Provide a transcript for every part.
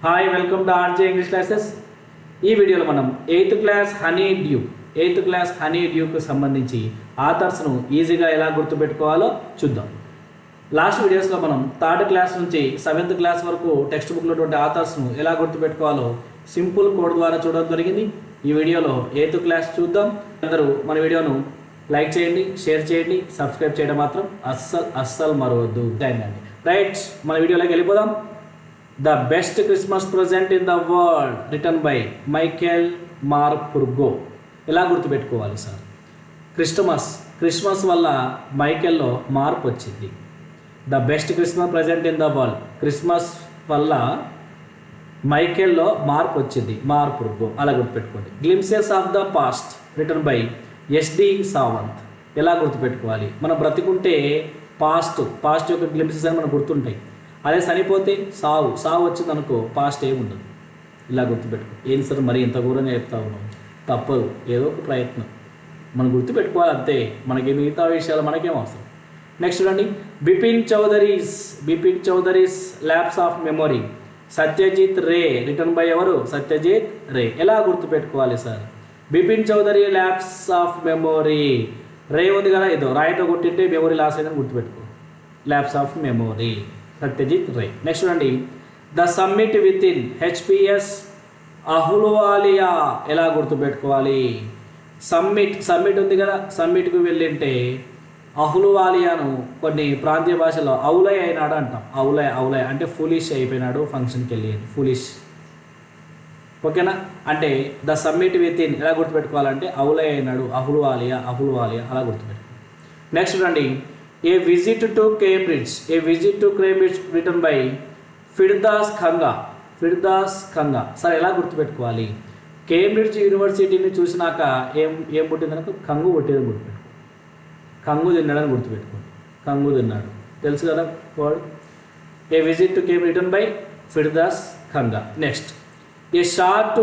Hi welcome to RJ English classes. ఈ వీడియోలో మనం ఎయిత్ క్లాస్ హనీ డ్యూకు సంబంధించి ఆథర్స్ను ఈజీగా ఎలా గుర్తుపెట్టుకోవాలో చూద్దాం. లాస్ట్ వీడియోస్లో మనం థర్డ్ క్లాస్ నుంచి సెవెంత్ క్లాస్ వరకు టెక్స్ట్ బుక్లో ఉన్నటువంటి ఆథర్స్ను ఎలా గుర్తుపెట్టుకోవాలో సింపుల్ కోడ్ ద్వారా చూడడం జరిగింది. ఈ వీడియోలో ఎయిత్ క్లాస్ చూద్దాం. అందరూ మన వీడియోను లైక్ చేయండి, షేర్ చేయండి, సబ్స్క్రైబ్ చేయడం మాత్రం అస్సలు మరవద్దు. రైట్, మన వీడియోలోకి వెళ్ళిపోదాం. The best Christmas present in the world written by Michael Morpurgo. ఎలా గుర్తుపెట్టుకోవాలి సార్? క్రిస్మస్ వల్ల మైకేల్లో మార్పు వచ్చింది. The best Christmas present in the world, Christmas వల్ల మైకేల్లో మార్పు వచ్చింది, మార్పుర్గో. అలా గుర్తుపెట్టుకోండి. Glimpses of the past written by S D Sawant. ఎలా గుర్తుపెట్టుకోవాలి? మనం బ్రతికుంటే పాస్ట్ యొక్క గ్లిమ్సెస్ అని మనకు గుర్తుంటాయి. అదే చనిపోతే సావు వచ్చింది అనుకో, పాస్ట్ ఏముండదు. ఇలా గుర్తుపెట్టుకో. ఏంటి సార్ మరి ఇంత ఘోరంగా చెప్తా ఉన్నాం? తప్పదు, ఏదో ఒక ప్రయత్నం మనం గుర్తుపెట్టుకోవాలి అంతే. మనకి మిగతా విషయాలు మనకేం అవసరం. నెక్స్ట్ చూడండి. Bipin Chaudhary's labs of memory Satyajit Ray written by ఎవరు? సత్యజిత్ రే. ఎలా గుర్తుపెట్టుకోవాలి సార్? Bipin Chaudhary labs of memory. Ray ఉంది కదా, ఇదో రాయితో కొట్టింటే మెమొరీ లాస్ అయిందని గుర్తుపెట్టుకో. Labs of memory, Satyajit Ray. Next చూడండి. The summit within H P S Ahluwalia. ఎలా గుర్తుపెట్టుకోవాలి? సమ్మిట్ ఉంది కదా, సమ్మిట్కు వెళ్ళింటే అహులువాలియాను కొన్ని ప్రాంతీయ భాషలో అవులై అయినాడు అంటాం. అవులై అంటే ఫూలిష్ అయిపోయినాడు, ఫంక్షన్కి వెళ్ళి ఫూలిష్. ఓకేనా? అంటే ద సమ్మిట్ విత్ ఇన్ ఎలా గుర్తుపెట్టుకోవాలంటే అవులై అయినాడు, అహులువాలియా అలా గుర్తుపెట్టుకోవాలి. నెక్స్ట్ చూడండి. A visit to Cambridge written by Firdaus Kanga. సరే, ఎలా గుర్తుపెట్టుకోవాలి? కేంబ్రిడ్జ్ యూనివర్సిటీని చూసినాక ఏం పుట్టిందనుకో, కంగు పుట్టేదని గుర్తుపెట్టుకో. కంగు తిన్నాడని గుర్తుపెట్టుకోండి. కంగు తిన్నాడు తెలుసు కదా word. A visit to Cambridge written by Firdaus Kanga. Next. A short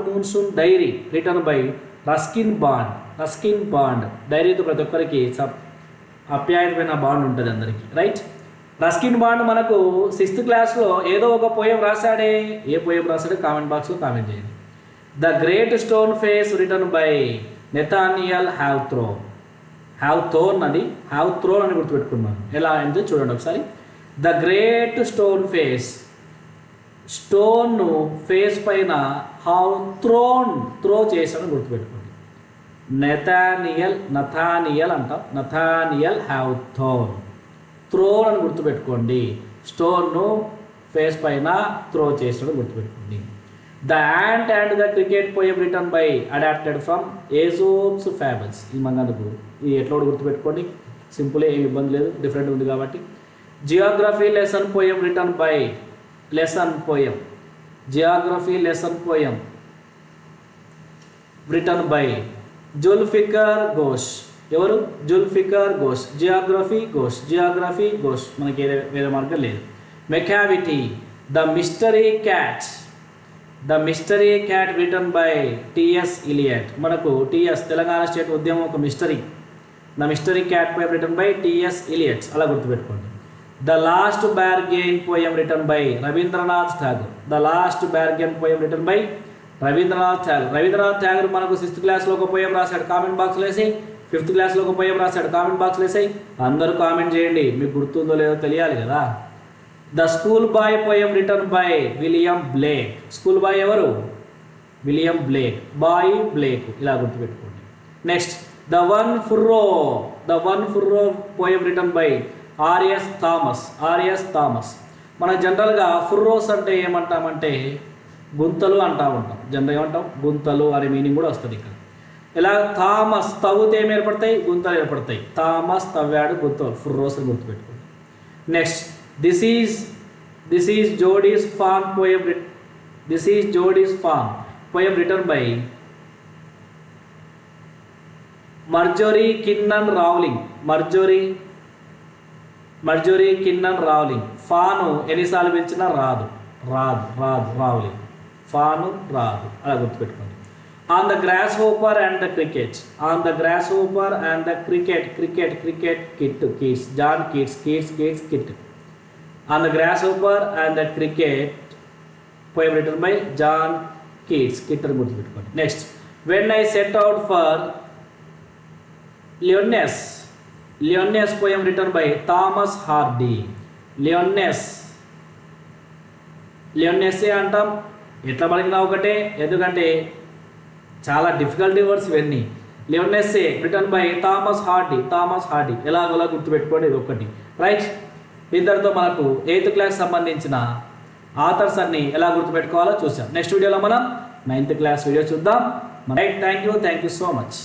monsoon diary written by Ruskin Bond. డైరీతో ప్రతి ఒక్కరికి అప్యాయమైన బాండ్ ఉంటుంది అందరికీ, రైట్? రస్కిన్ బాండ్ మనకు 6th క్లాస్లో ఏదో ఒక పోయం రాశాడే. ఏ పోయం రాశాడే కామెంట్ బాక్స్లో కామెంట్ చేయండి. The great stone face written by Nathaniel Hawthorne అని గుర్తుపెట్టుకున్నాను. ఎలా అంటే చూడండి ఒకసారి. ద గ్రేట్ స్టోన్ ఫేస్ పైన హ్యావ్ త్రో చేశాడని గుర్తుపెట్టుకోండి. నథానియల్ అంటాం. నథానియల్ హ్యావ్ థ్రోన్ అని గుర్తుపెట్టుకోండి. స్టోన్ను ఫేస్ పైన త్రో చేసినట్టు గుర్తుపెట్టుకోండి. The ant and the cricket poem written by adapted from Aesop's fables. ఈ మనకు ఇది ఎట్లా గుర్తుపెట్టుకోండి, సింపుల్, ఏమి ఇబ్బంది లేదు, డిఫరెంట్ ఉంది కాబట్టి. Geography lesson poem written by written by Zulfikar Ghose. ఎవరు? జుల్ఫికర్ ఘోష్. జియోగ్రఫీ ఘోష్ మనకి వేరే మార్గం లేదు. Macavity the mystery cat written by TS Eliot. మనకు టిఎస్ తెలంగాణ స్టేట్ ఉద్యమం ఒక mystery. The mystery cat poem written by TS Eliot. అలా గుర్తుపెట్టుకోండి. The last bargain poem written by Rabindranath Tagore. మనకు 6th క్లాస్లో ఒక పోయం రాశాడు, కామెంట్ బాక్స్లో వేసి. 5th క్లాస్లో ఒక పోయం రాశాడు, కామెంట్ బాక్స్లో వేసాయి. అందరూ కామెంట్ చేయండి, మీకు గుర్తుందో లేదో తెలియాలి కదా. The school boy poem written by William Blake. School boy ఎవరు? William Blake. Boy Blake. ఇలా గుర్తుపెట్టుకోండి. Next. The one furrow poem written by R S Thomas. మనం జనరల్గా ఫుర్రోస్ అంటే ఏమంటామంటే గుంతలు అంటూ ఉంటాం. జనరల్గా ఏమంటాం? గుంతలు అనే మీనింగ్ కూడా వస్తుంది ఇక్కడ. ఇలా థామస్ తవ్వుతే ఏమి ఏర్పడతాయి? గుంతలు ఏర్పడతాయి. థామస్ తవ్వాడు, గుంతలు, ఫుర్రోస్ అని గుర్తుపెట్టుకోండి. Next. This is Jody's farm poem written by Marjorie Kinnan Rawlings. Fan ఎన్నిసార్లు పిలిచినా రాదు. ఫాను రాదు. అలా గుర్తుపెట్టుకోండి. On the grasshopper and the cricket kit John Keats kit. On the grasshopper and the cricket poem written by John Keats. Kit అని గుర్తుపెట్టుకోండి. Next, when I set out for Lyonnesse poem written by Thomas Hardy. Lyonnesse అంటాం, ఎట్లా పలికినా ఒకటే, ఎందుకంటే చాలా difficulty words ఇవన్నీ. లియోనెస్సే return by Thomas Hardy ఎలాగోలా గుర్తుపెట్టుకోండి, ఇది ఒకటి. రైట్, ఇద్దరితో మనకు 8th క్లాస్ సంబంధించిన ఆథర్స్ అన్ని ఎలా గుర్తుపెట్టుకోవాలో చూసాం. నెక్స్ట్ వీడియోలో మనం 9th క్లాస్ వీడియో చూద్దాం. Right, thank you so much.